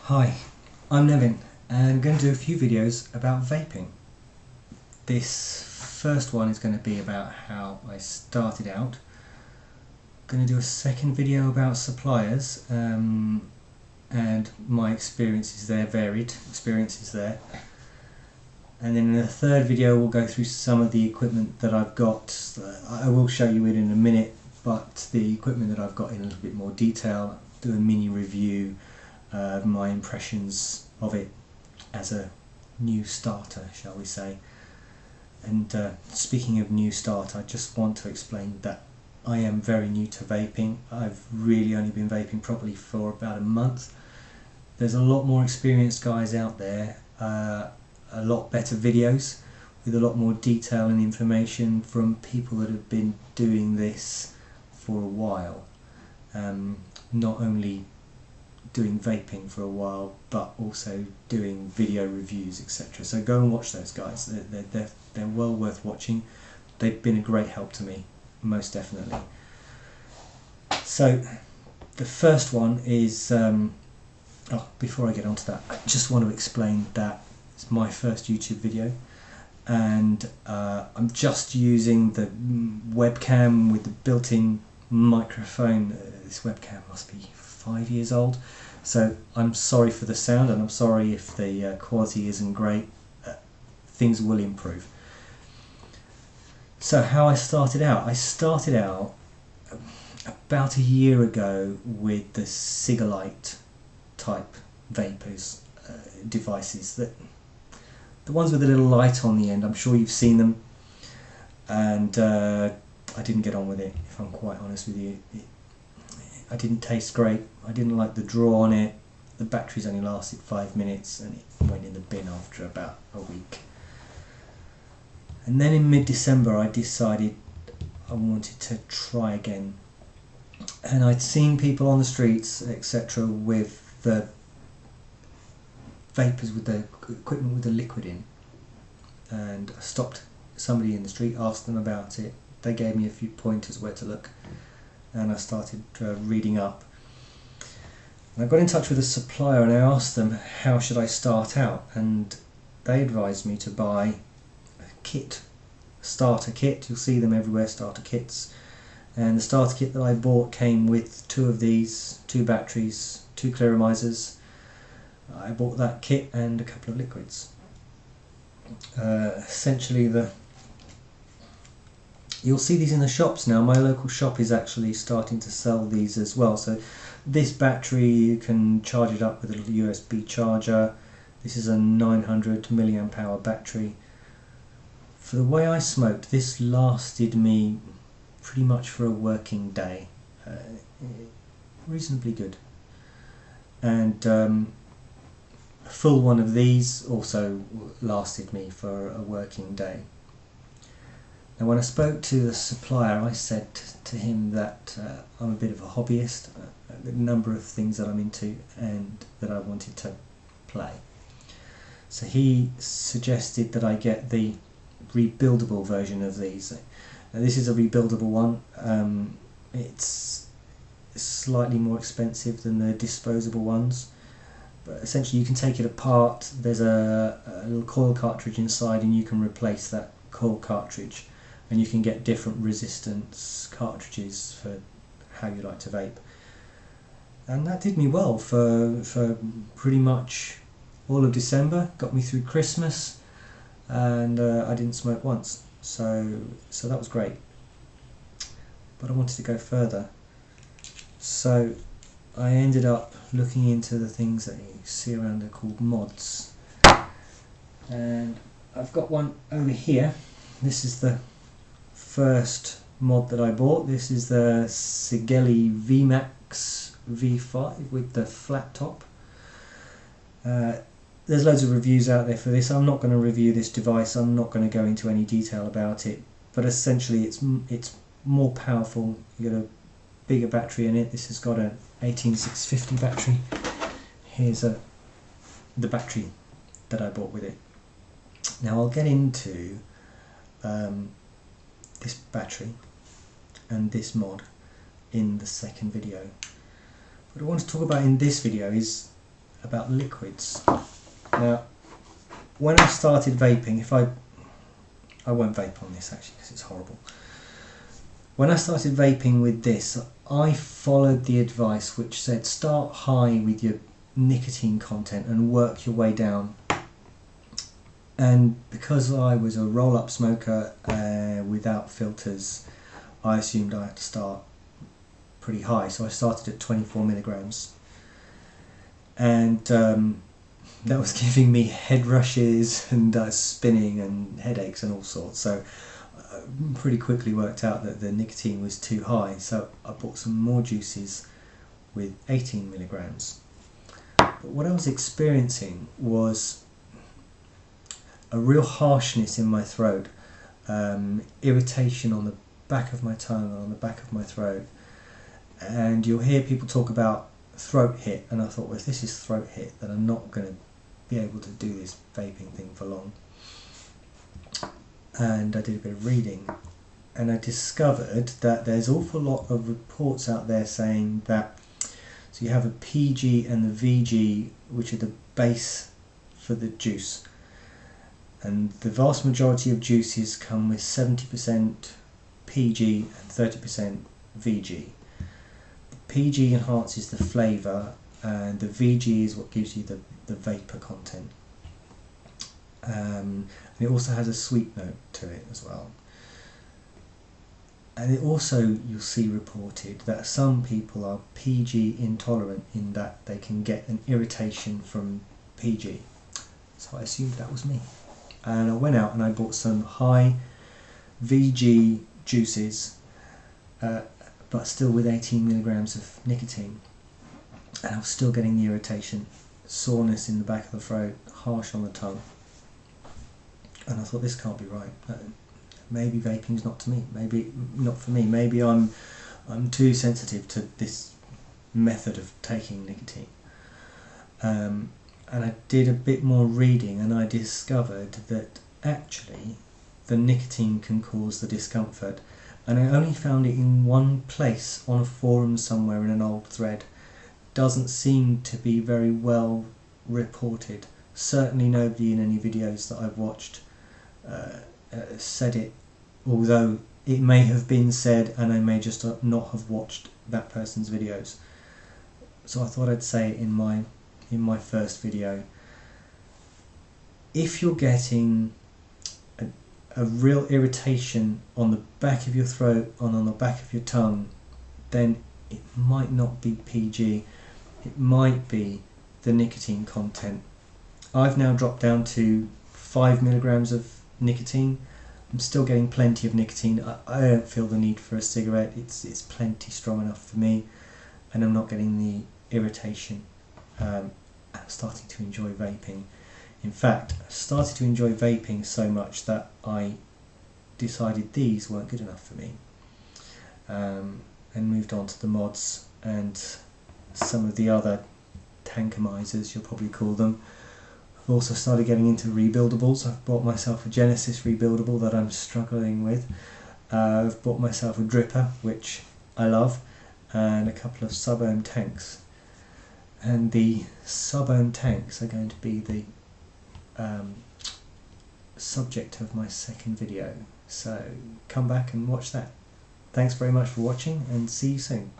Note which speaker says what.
Speaker 1: Hi, I'm Nevin and I'm going to do a few videos about vaping. This first one is going to be about how I started out. I'm going to do a second video about suppliers and my experiences there, varied experiences there. And then in the third video we'll go through some of the equipment that I've got. I will show you it in a minute, but the equipment that I've got in a little bit more detail, do a mini review of my impressions of it as a new starter, shall we say. And speaking of new starter, I just want to explain that I am very new to vaping. I've really only been vaping properly for about a month. There's a lot more experienced guys out there, a lot better videos with a lot more detail and information from people that have been doing this for a while. Not only doing vaping for a while, but also doing video reviews, etc. So go and watch those guys. They're well worth watching. They've been a great help to me, most definitely. So the first one is, before I get onto that, I just want to explain that it's my first YouTube video, and I'm just using the webcam with the built-in microphone. This webcam must be 5 years old, so I'm sorry for the sound, and I'm sorry if the quality isn't great. Things will improve. So how I started out about a year ago with the Cigalite type vapors, devices, that the ones with a little light on the end. I'm sure you've seen them, and I didn't get on with it, if I'm quite honest with you. I didn't taste great. I didn't like the draw on it. The batteries only lasted 5 minutes and it went in the bin after about a week. And then in mid-December I decided I wanted to try again. And I'd seen people on the streets, etc., with the vapors, with the equipment with the liquid in. And I stopped somebody in the street, asked them about it. They gave me a few pointers where to look. And I started reading up. And I got in touch with a supplier and I asked them how should I start out, and they advised me to buy a kit, a starter kit. You'll see them everywhere, starter kits. And the starter kit that I bought came with 2 of these, 2 batteries, 2 clearomisers. I bought that kit and a couple of liquids. Essentially you'll see these in the shops now. My local shop is actually starting to sell these as well. So this battery, you can charge it up with a little USB charger. This is a 900 milliamp hour battery. For the way I smoked, this lasted me pretty much for a working day. Reasonably good. And a full one of these also lasted me for a working day. Now when I spoke to the supplier, I said to him that I'm a bit of a hobbyist, a number of things that I'm into and that I wanted to play. So he suggested that I get the rebuildable version of these. Now this is a rebuildable one. It's slightly more expensive than the disposable ones, but essentially you can take it apart. There's a little coil cartridge inside and you can replace that coil cartridge. And you can get different resistance cartridges for how you like to vape. And that did me well for pretty much all of December, got me through Christmas, and I didn't smoke once. So that was great. But I wanted to go further. So I ended up looking into the things that you see around there called mods. And I've got one over here. This is the first mod that I bought. This is the Sigeli VMAX V5 with the flat top. There's loads of reviews out there for this. I'm not going to review this device. I'm not going to go into any detail about it, but essentially it's more powerful. You got a bigger battery in it. This has got an 18650 battery. Here's the battery that I bought with it. Now I'll get into this battery and this mod in the second video. What I want to talk about in this video is about liquids. Now, when I started vaping, I won't vape on this actually because it's horrible. When I started vaping with this, I followed the advice which said start high with your nicotine content and work your way down. And because I was a roll-up smoker without filters, I assumed I had to start pretty high, so I started at 24 milligrams. And that was giving me head rushes and spinning and headaches and all sorts. So I pretty quickly worked out that the nicotine was too high, so I bought some more juices with 18 milligrams. But what I was experiencing was a real harshness in my throat, irritation on the back of my tongue and on the back of my throat. And you'll hear people talk about throat hit, and I thought, well, if this is throat hit, then I'm not going to be able to do this vaping thing for long. And I did a bit of reading, and I discovered that there's an awful lot of reports out there saying that, so you have a PG and the VG, which are the base for the juice, and the vast majority of juices come with 70% PG and 30% VG. PG enhances the flavour, and the VG is what gives you the vapour content. And it also has a sweet note to it as well. And it also, you'll see reported that some people are PG intolerant, in that they can get an irritation from PG. So I assumed that was me. And I went out and I bought some high VG juices, but still with 18 milligrams of nicotine, and I was still getting the irritation, soreness in the back of the throat, harsh on the tongue, and I thought, this can't be right. Maybe vaping's not to me. Maybe not for me. Maybe I'm too sensitive to this method of taking nicotine. And I did a bit more reading, and I discovered that actually the nicotine can cause the discomfort. And I only found it in one place on a forum somewhere in an old thread. Doesn't seem to be very well reported. Certainly nobody in any videos that I've watched said it, although it may have been said and I may just not have watched that person's videos. So I thought I'd say it in my first video. If you're getting a real irritation on the back of your throat and on the back of your tongue, then it might not be PG, it might be the nicotine content. I've now dropped down to 5 milligrams of nicotine. I'm still getting plenty of nicotine. I don't feel the need for a cigarette. It's plenty strong enough for me, and I'm not getting the irritation. I'm starting to enjoy vaping. In fact, I started to enjoy vaping so much that I decided these weren't good enough for me, and moved on to the mods and some of the other tankomizers, you'll probably call them. I've also started getting into rebuildables. I've bought myself a Genesis rebuildable that I'm struggling with. I've bought myself a dripper, which I love, and a couple of sub-ohm tanks. And the sub-ohm tanks are going to be the subject of my second video, so come back and watch that. Thanks very much for watching, and see you soon.